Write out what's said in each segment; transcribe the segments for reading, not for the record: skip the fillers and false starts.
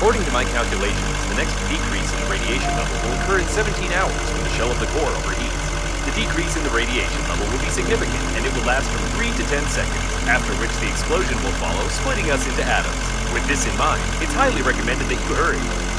According to my calculations, the next decrease in the radiation level will occur in 17 hours when the shell of the core overheats. The decrease in the radiation level will be significant, and it will last from 3 to 10 seconds, after which the explosion will follow, splitting us into atoms. With this in mind, it's highly recommended that you hurry.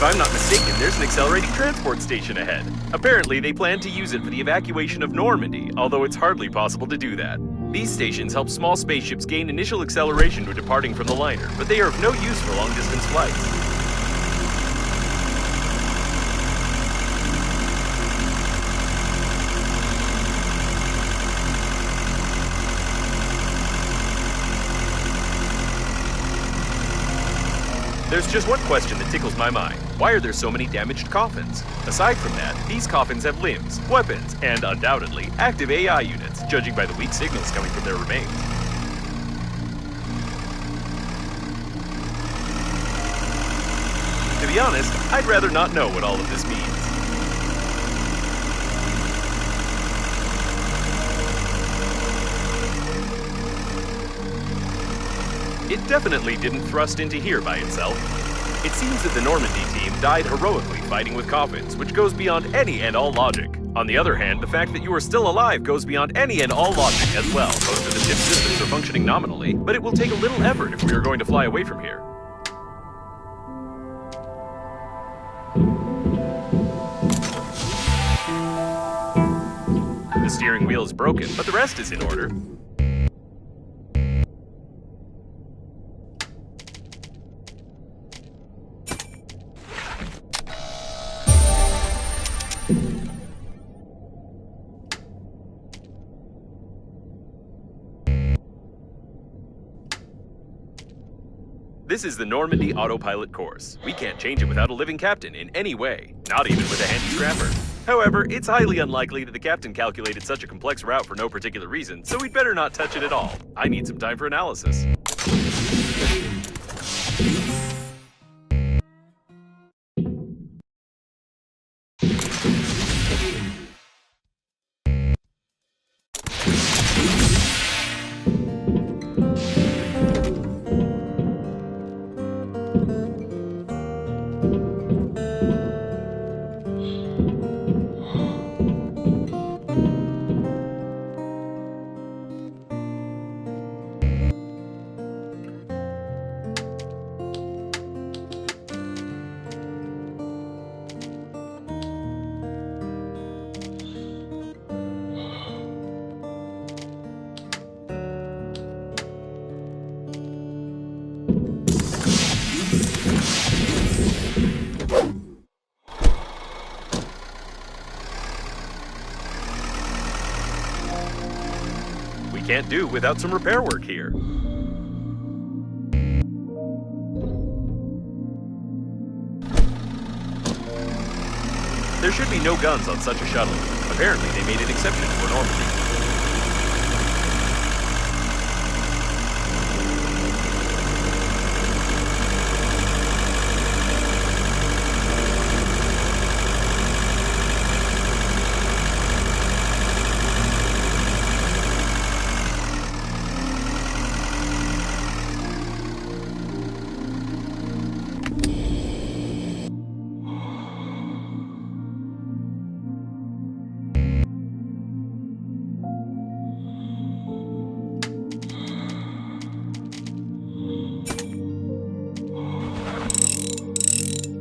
If I'm not mistaken, there's an accelerating transport station ahead. Apparently, they plan to use it for the evacuation of Normandy, although it's hardly possible to do that. These stations help small spaceships gain initial acceleration when departing from the liner, but they are of no use for long-distance flights. There's just one question that tickles my mind. Why are there so many damaged coffins? Aside from that, these coffins have limbs, weapons, and undoubtedly active AI units, judging by the weak signals coming from their remains. To be honest, I'd rather not know what all of this means. It definitely didn't thrust into here by itself. It seems that the Normandy team died heroically fighting with coffins, which goes beyond any and all logic. On the other hand, the fact that you are still alive goes beyond any and all logic as well. Most of the ship's systems are functioning nominally, but it will take a little effort if we are going to fly away from here. The steering wheel is broken, but the rest is in order. This is the Normandy autopilot course. We can't change it without a living captain in any way, not even with a handy scrapper. However, it's highly unlikely that the captain calculated such a complex route for no particular reason, so we'd better not touch it at all. I need some time for analysis. Can't do without some repair work here. There should be no guns on such a shuttle. Apparently they made an exception for Normandy.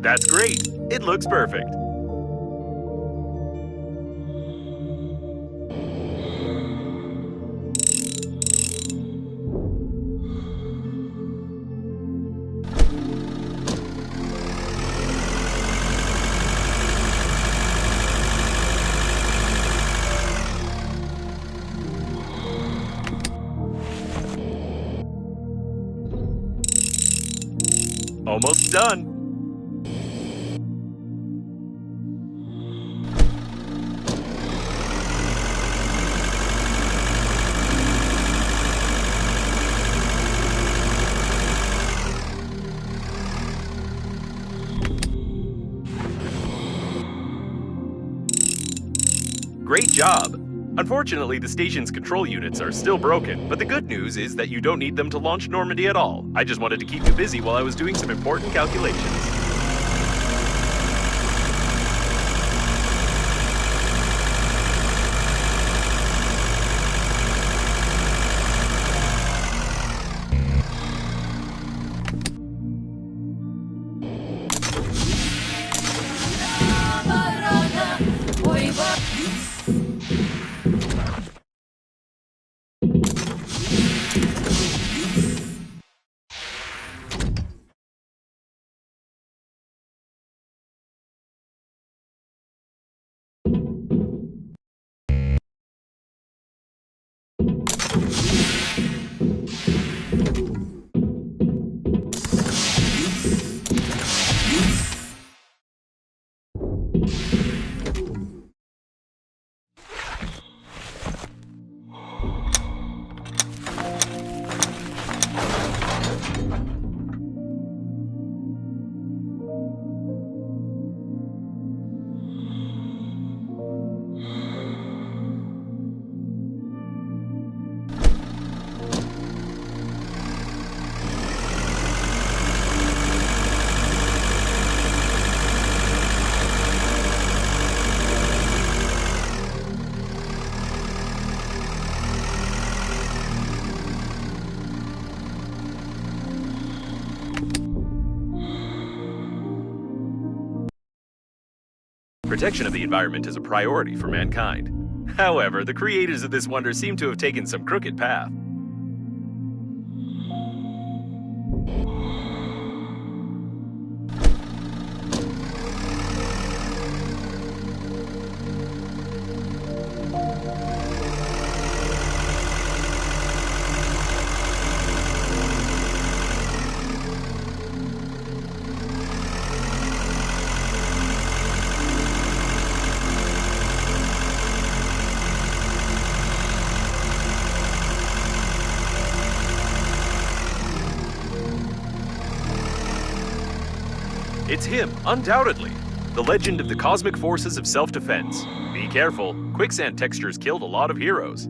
That's great. It looks perfect. Almost done. Great job! Unfortunately, the station's control units are still broken, but the good news is that you don't need them to launch Normandy at all. I just wanted to keep you busy while I was doing some important calculations. Protection of the environment is a priority for mankind. However, the creators of this wonder seem to have taken some crooked path. It's him, undoubtedly. The legend of the cosmic forces of self-defense. Be careful, quicksand textures killed a lot of heroes.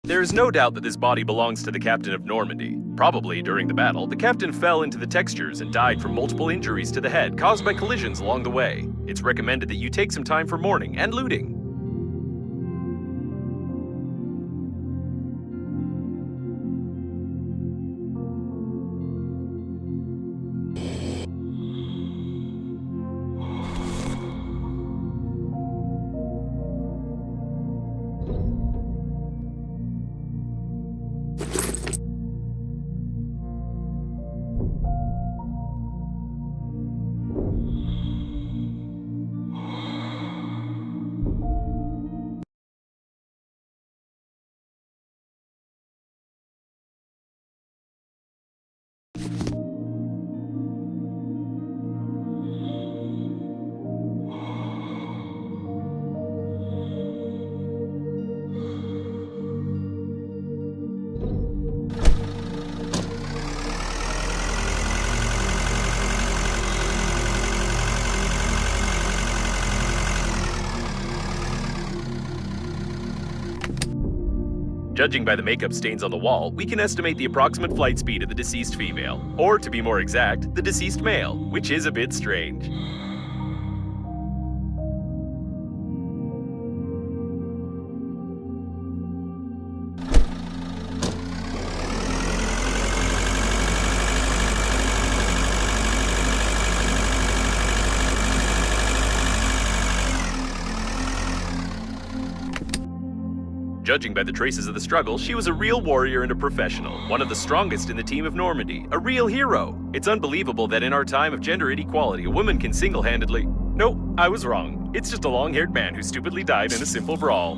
There is no doubt that this body belongs to the captain of Normandy. Probably during the battle, the captain fell into the textures and died from multiple injuries to the head caused by collisions along the way. It's recommended that you take some time for mourning and looting. Judging by the makeup stains on the wall, we can estimate the approximate flight speed of the deceased female, or to be more exact, the deceased male, which is a bit strange. Judging by the traces of the struggle, she was a real warrior and a professional, one of the strongest in the team of Normandy, a real hero. It's unbelievable that in our time of gender inequality, a woman can single-handedly... No, I was wrong. It's just a long-haired man who stupidly died in a simple brawl.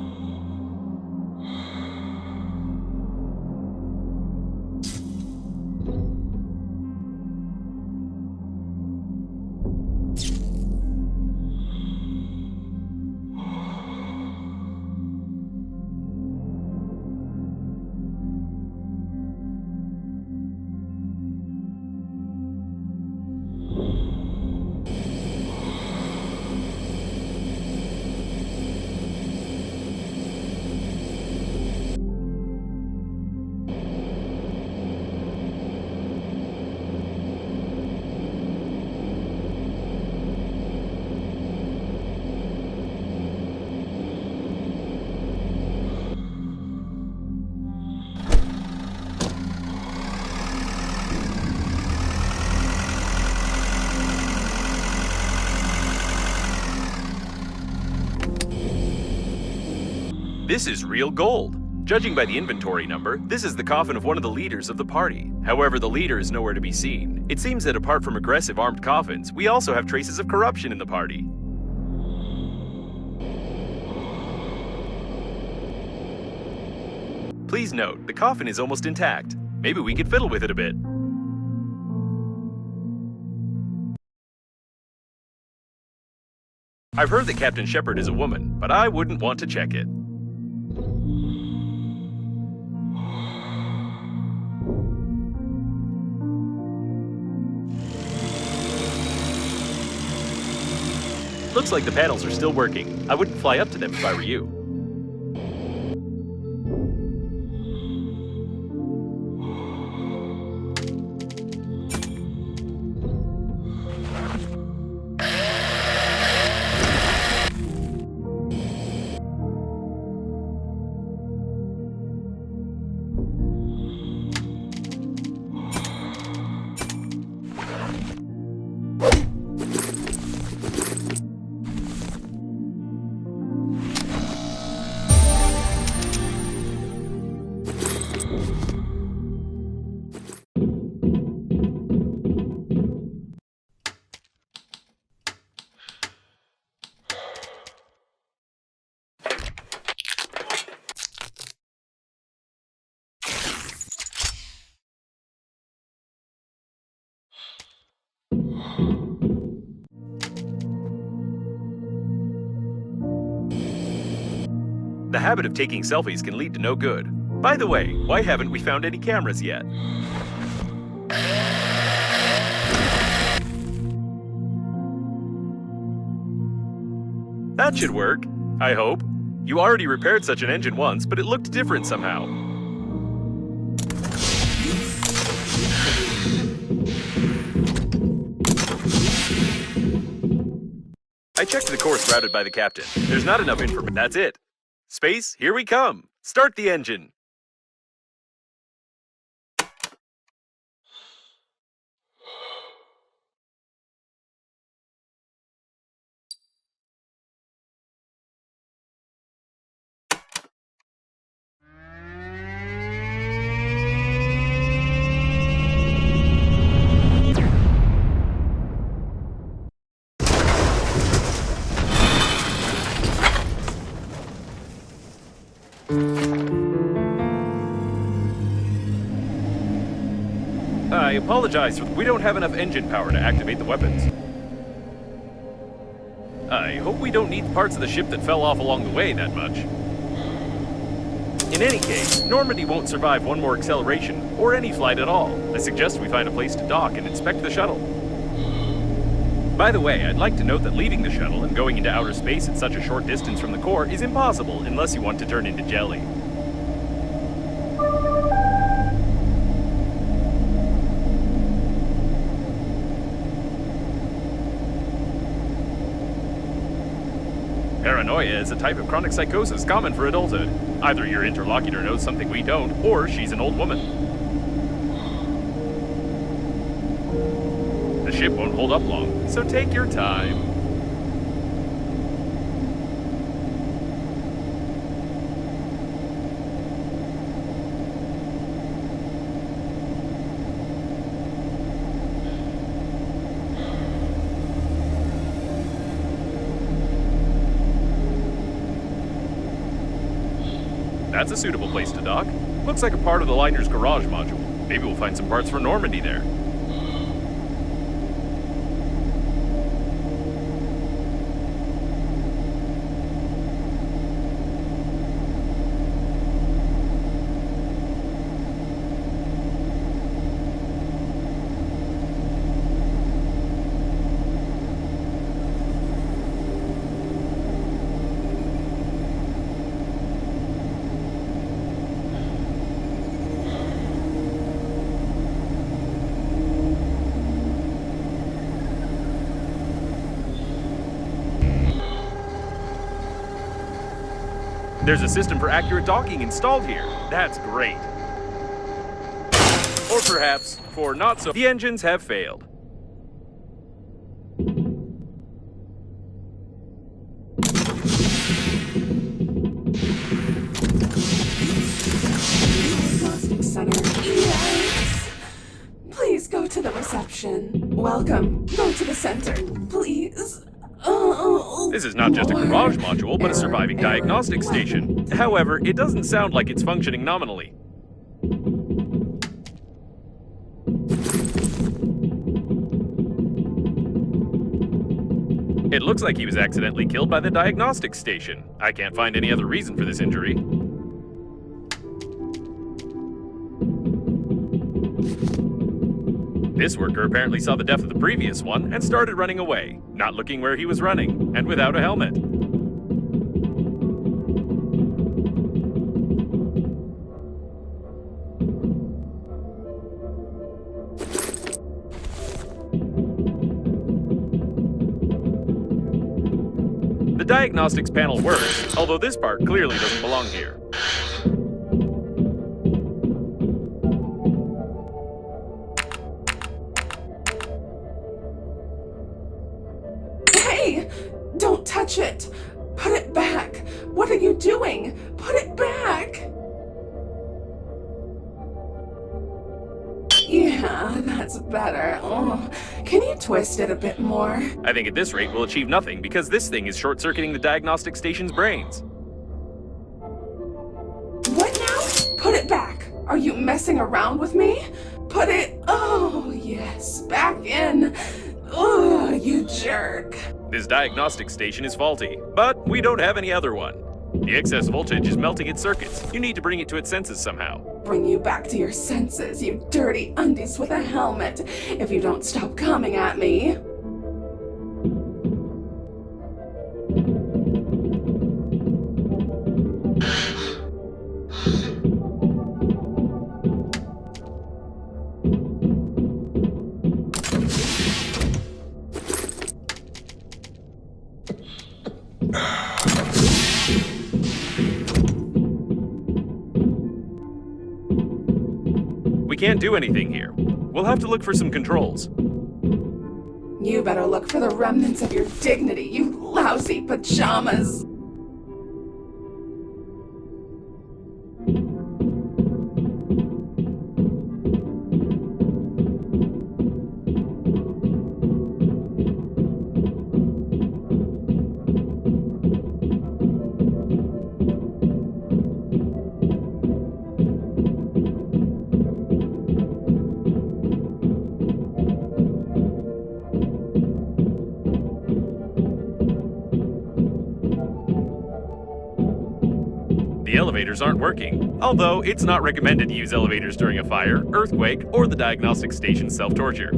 This is real gold. Judging by the inventory number, this is the coffin of one of the leaders of the party. However, the leader is nowhere to be seen. It seems that apart from aggressive armed coffins, we also have traces of corruption in the party. Please note, the coffin is almost intact. Maybe we could fiddle with it a bit. I've heard that Captain Shepard is a woman, but I wouldn't want to check it. Looks like the panels are still working. I wouldn't fly up to them if I were you. The habit of taking selfies can lead to no good. By the way, why haven't we found any cameras yet? That should work, I hope. You already repaired such an engine once, but it looked different somehow. I checked the course routed by the captain. There's not enough information. That's it. Space, here we come. Start the engine. I apologize, we don't have enough engine power to activate the weapons. I hope we don't need parts of the ship that fell off along the way that much. In any case, Normandy won't survive one more acceleration, or any flight at all. I suggest we find a place to dock and inspect the shuttle. By the way, I'd like to note that leaving the shuttle and going into outer space at such a short distance from the core is impossible unless you want to turn into jelly. Paranoia is a type of chronic psychosis common for adulthood. Either your interlocutor knows something we don't, or she's an old woman. The ship won't hold up long, so take your time. That's a suitable place to dock. Looks like a part of the liner's garage module. Maybe we'll find some parts for Normandy there. There's a system for accurate docking installed here. That's great. Or perhaps, for not so, the engines have failed. Diagnostic Center. Yes. Please go to the reception. Welcome. Go to the center, please. This is not just a garage module, but a surviving diagnostic station. However, it doesn't sound like it's functioning nominally. It looks like he was accidentally killed by the diagnostic station. I can't find any other reason for this injury. This worker apparently saw the death of the previous one and started running away, not looking where he was running, and without a helmet. The diagnostics panel works, although this part clearly doesn't belong here. Don't touch it! Put it back! What are you doing? Put it back! Yeah, that's better. Oh, can you twist it a bit more? I think at this rate we'll achieve nothing because this thing is short-circuiting the diagnostic station's brains. What now? Put it back! Are you messing around with me? Put it... Oh, yes, back in. Oh. you jerk. This diagnostic station is faulty, but we don't have any other one. The excess voltage is melting its circuits. You need to bring it to its senses somehow. Bring you back to your senses, you dirty undies with a helmet, if you don't stop coming at me. We can't do anything here. We'll have to look for some controls. You better look for the remnants of your dignity, you lousy pajamas. The elevators aren't working, although it's not recommended to use elevators during a fire, earthquake, or the diagnostic station's self-torture.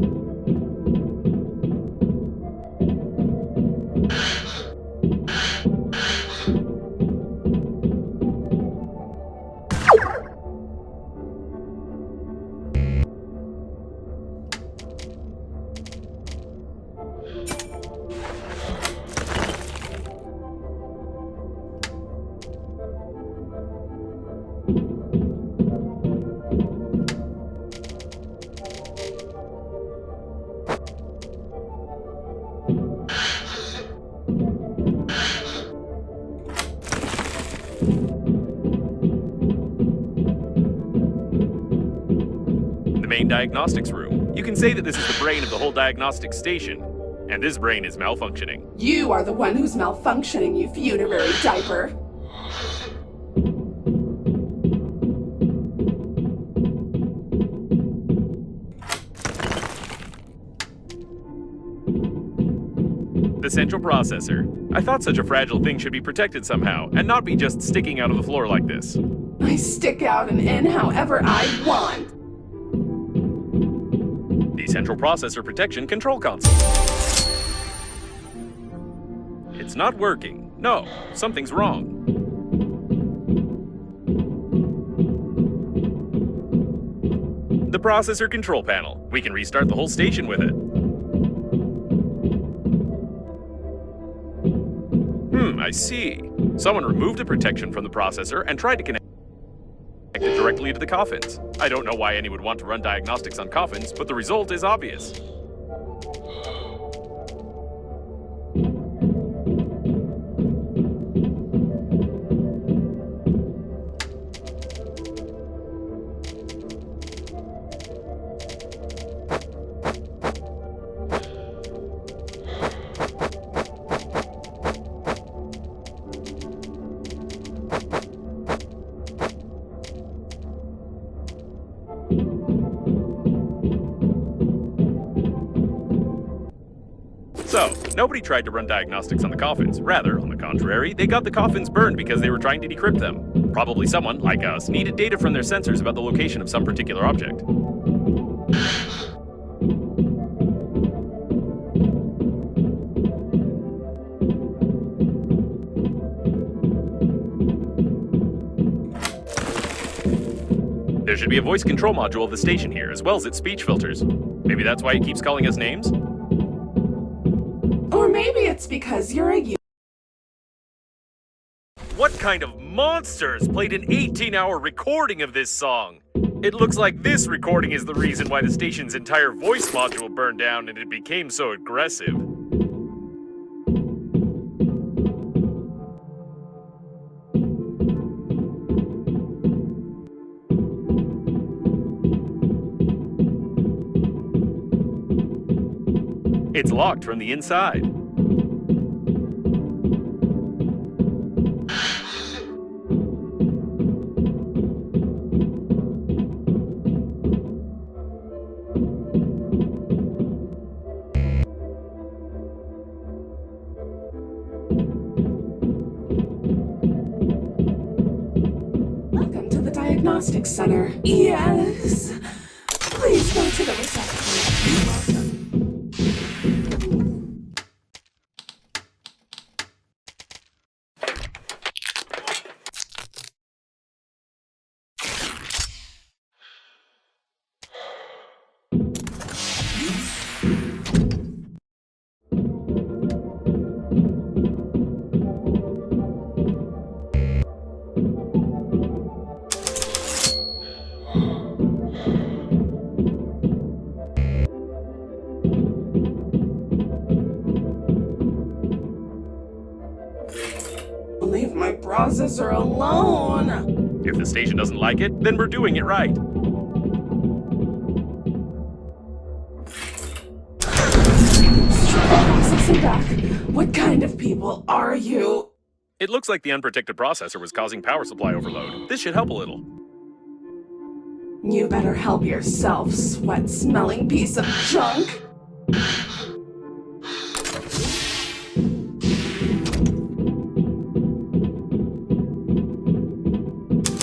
Main diagnostics room. You can say that this is the brain of the whole diagnostic station, and this brain is malfunctioning. You are the one who's malfunctioning, you funerary diaper. The central processor. I thought such a fragile thing should be protected somehow, and not be just sticking out of the floor like this. I stick out and in however I want. The central processor protection control console. It's not working. No, something's wrong. The processor control panel. We can restart the whole station with it. I see. Someone removed the protection from the processor and tried to connect it directly to the coffins. I don't know why anyone would want to run diagnostics on coffins, but the result is obvious. So, nobody tried to run diagnostics on the coffins. Rather, on the contrary, they got the coffins burned because they were trying to decrypt them. Probably someone, like us, needed data from their sensors about the location of some particular object. There should be a voice control module of the station here, as well as its speech filters. Maybe that's why it keeps calling us names? Or maybe it's because you're a What kind of monsters played an 18-hour recording of this song? It looks like this recording is the reason why the station's entire voice module burned down and it became so aggressive. It's locked from the inside. Diagnostic Center. Yes. Please go to the reception. Leave my processor alone. If the station doesn't like it, then we're doing it right. Processing back. What kind of people are you? It looks like the unprotected processor was causing power supply overload. This should help a little. You better help yourself, sweat-smelling piece of junk.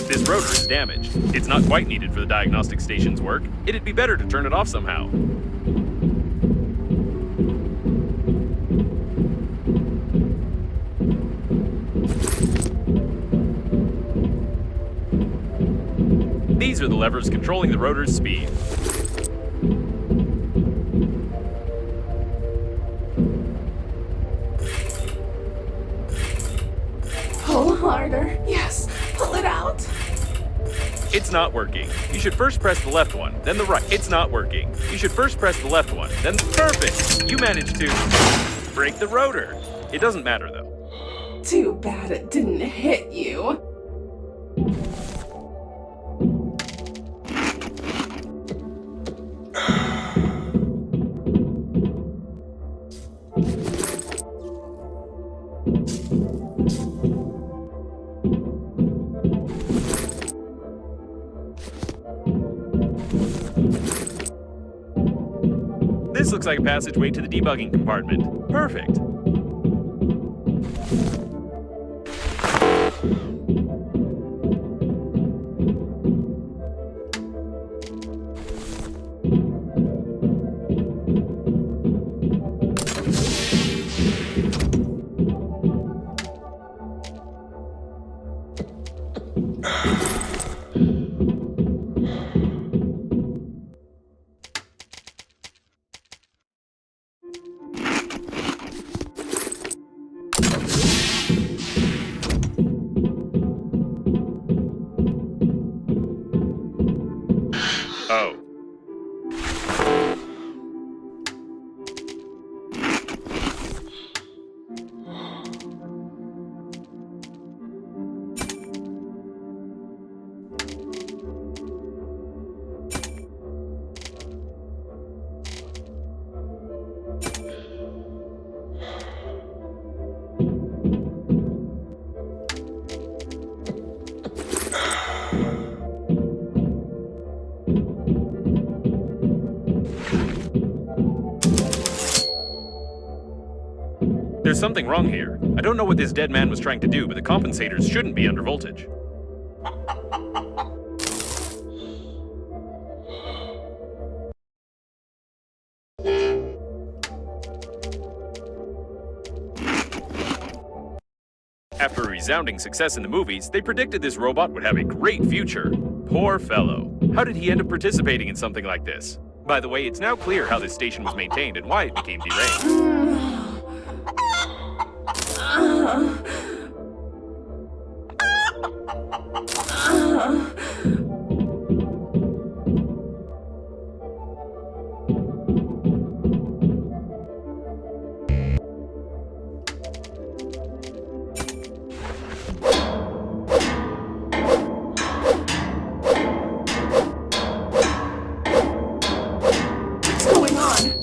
This rotor is damaged. It's not quite needed for the diagnostic station's work. It'd be better to turn it off somehow. These are the levers controlling the rotor's speed. Pull harder. Yes, pull it out. It's not working. You should first press the left one, then the right. It's not working. You should first press the left one, then perfect! You managed to break the rotor. It doesn't matter though. Too bad it didn't hit you. This looks like a passageway to the debugging compartment. Perfect. Oh. There's something wrong here. I don't know what this dead man was trying to do, but the compensators shouldn't be under voltage. After a resounding success in the movies, they predicted this robot would have a great future. Poor fellow. How did he end up participating in something like this? By the way, it's now clear how this station was maintained and why it became deranged.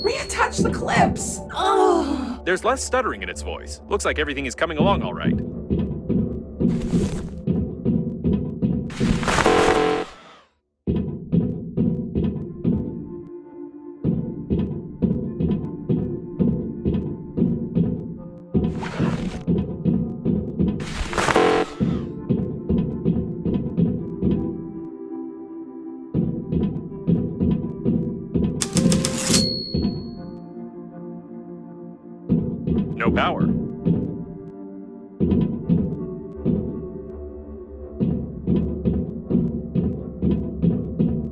Reattach the clips! Oh. There's less stuttering in its voice. Looks like everything is coming along all right. no power.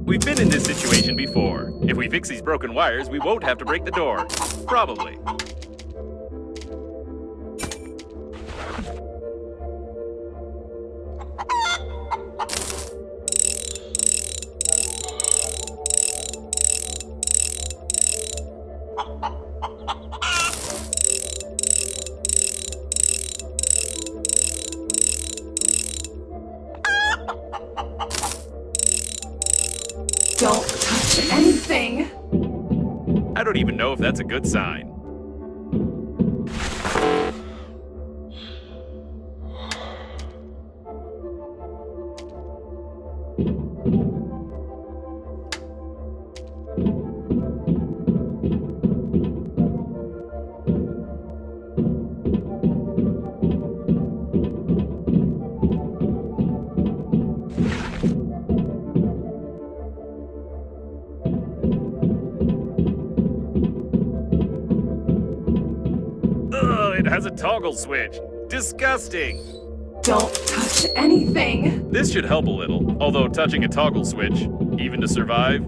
We've been in this situation before. If we fix these broken wires, we won't have to break the door. Probably. Don't touch anything! I don't even know if that's a good sign. It has a toggle switch. Disgusting. Don't touch anything! This should help a little, although touching a toggle switch, even to survive,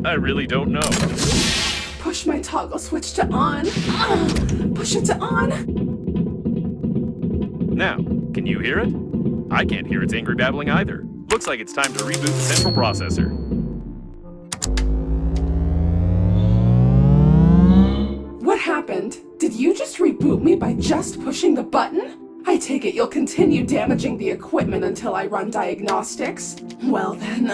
I really don't know. Push my toggle switch to on. Push it to on. Now, can you hear it? I can't hear its angry babbling either. Looks like it's time to reboot the central processor. What happened? Did you just reboot me by just pushing the button? I take it you'll continue damaging the equipment until I run diagnostics? Well then,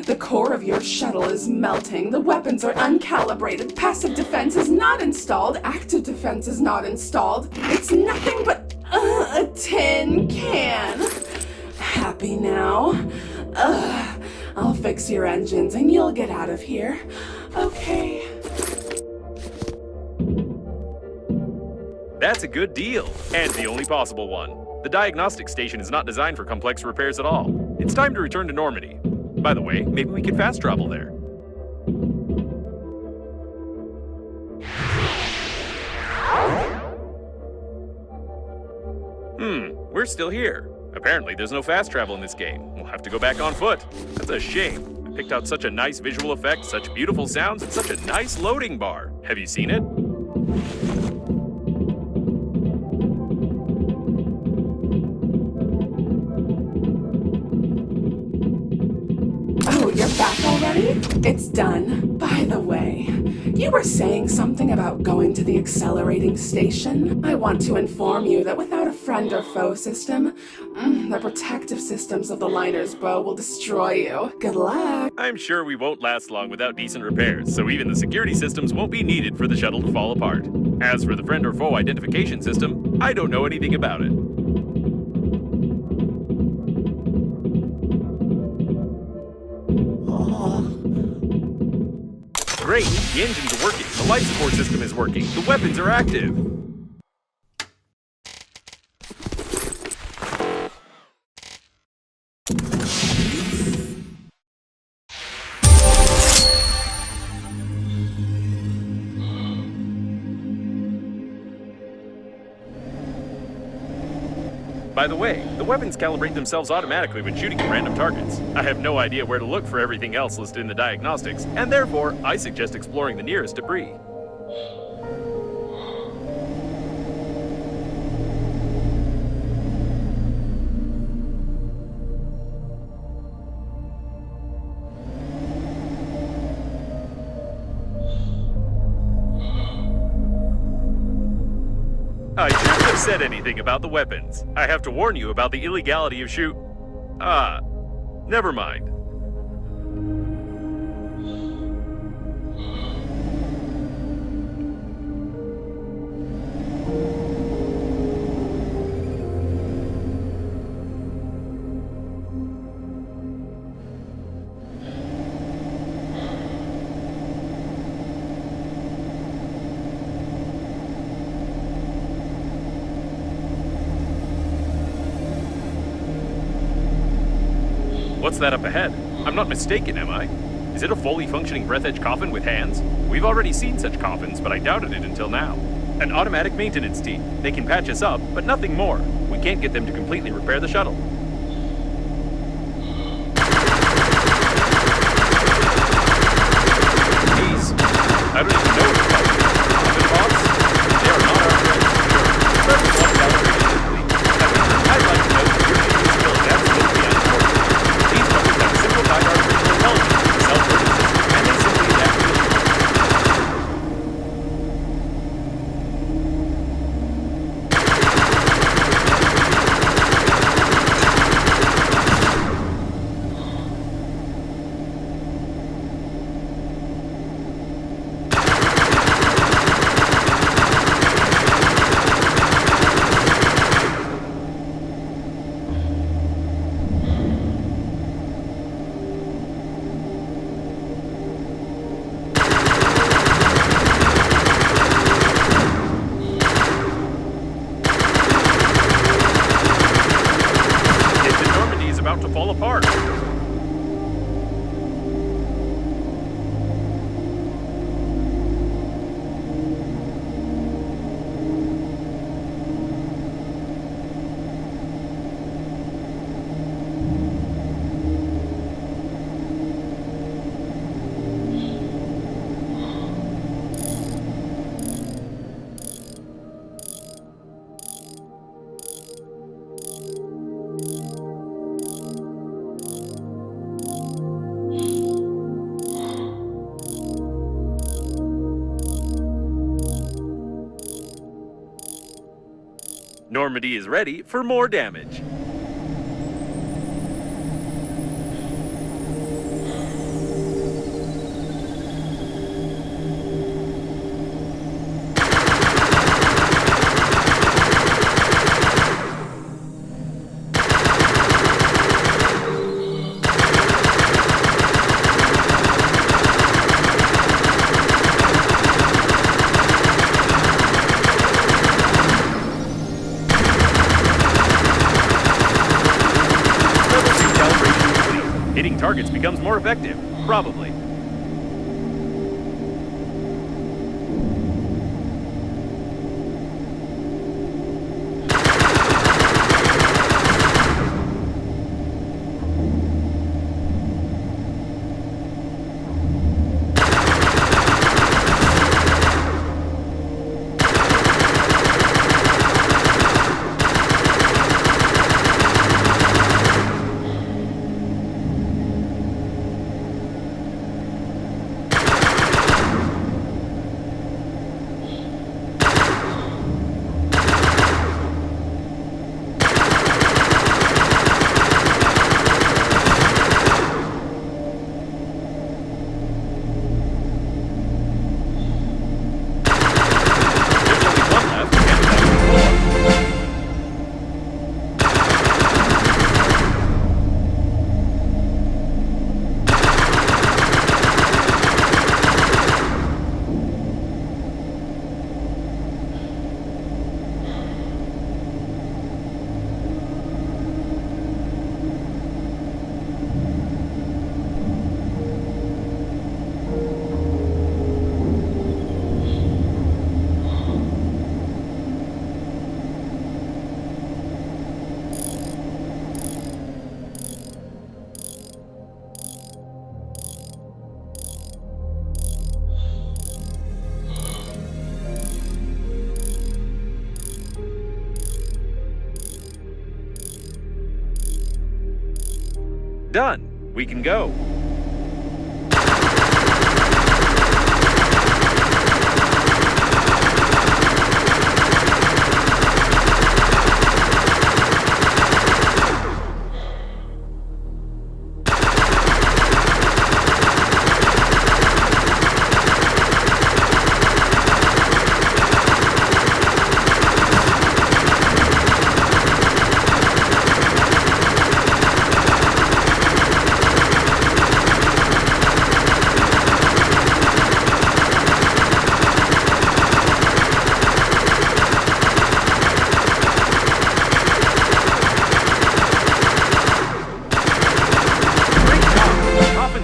the core of your shuttle is melting, the weapons are uncalibrated, passive defense is not installed, active defense is not installed. It's nothing but a tin can. Happy now? I'll fix your engines and you'll get out of here. Okay. That's a good deal, and the only possible one. The diagnostic station is not designed for complex repairs at all. It's time to return to Normandy. By the way, maybe we could fast travel there. We're still here. Apparently there's no fast travel in this game. We'll have to go back on foot. That's a shame. I picked out such a nice visual effect, such beautiful sounds, and such a nice loading bar. Have you seen it? You're back already? It's done. By the way, you were saying something about going to the accelerating station. I want to inform you that without a friend or foe system, the protective systems of the liner's bow will destroy you. Good luck. I'm sure we won't last long without decent repairs, so even the security systems won't be needed for the shuttle to fall apart. As for the friend or foe identification system, I don't know anything about it. Great, the engines are working, the light support system is working, the weapons are active. By the way, the weapons calibrate themselves automatically when shooting at random targets. I have no idea where to look for everything else listed in the diagnostics, and therefore, I suggest exploring the nearest debris. I shouldn't have said anything about the weapons. I have to warn you about the illegality of never mind. What's that up ahead? I'm not mistaken, am I? Is it a fully functioning Breathedge coffin with hands? We've already seen such coffins, but I doubted it until now. An automatic maintenance team. They can patch us up, but nothing more. We can't get them to completely repair the shuttle. These, I don't even know what they're called. Common bots? They are not our friends for sure. But we want calibration complete. I'd like to note that your team is still absolutely unimportant. These weapons have simplified artificial intelligence, self-learning system, and they simply adapt to the human. To fall apart. Normandy is ready for more damage. Hitting targets becomes more effective, probably. Done. We can go.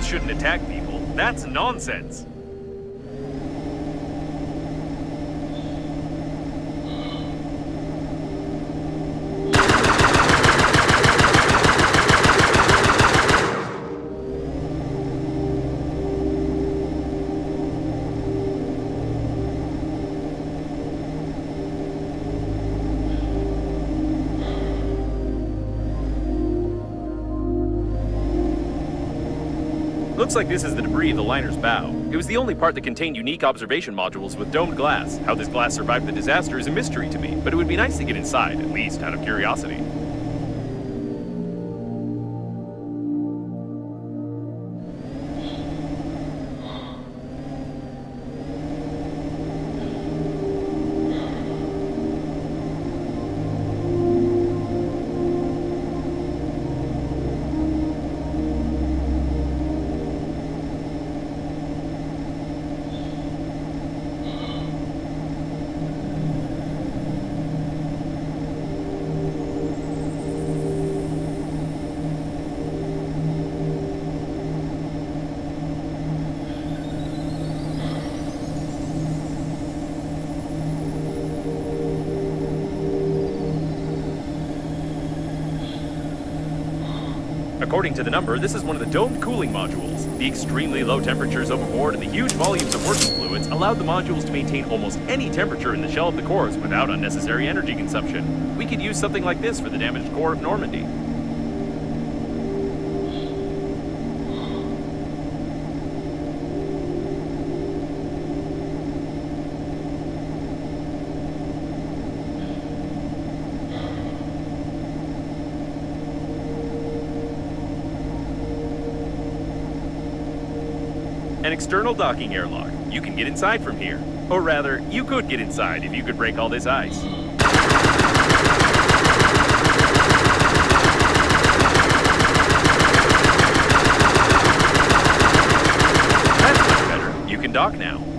Shouldn't attack people. That's nonsense. Looks like this is the debris of the liner's bow. It was the only part that contained unique observation modules with domed glass. How this glass survived the disaster is a mystery to me, but it would be nice to get inside, at least out of curiosity. According to the number, this is one of the domed cooling modules. The extremely low temperatures overboard and the huge volumes of working fluids allowed the modules to maintain almost any temperature in the shell of the cores without unnecessary energy consumption. We could use something like this for the damaged core of Normandy. An external docking airlock. You can get inside from here. Or rather, you could get inside if you could break all this ice. That's much better. You can dock now.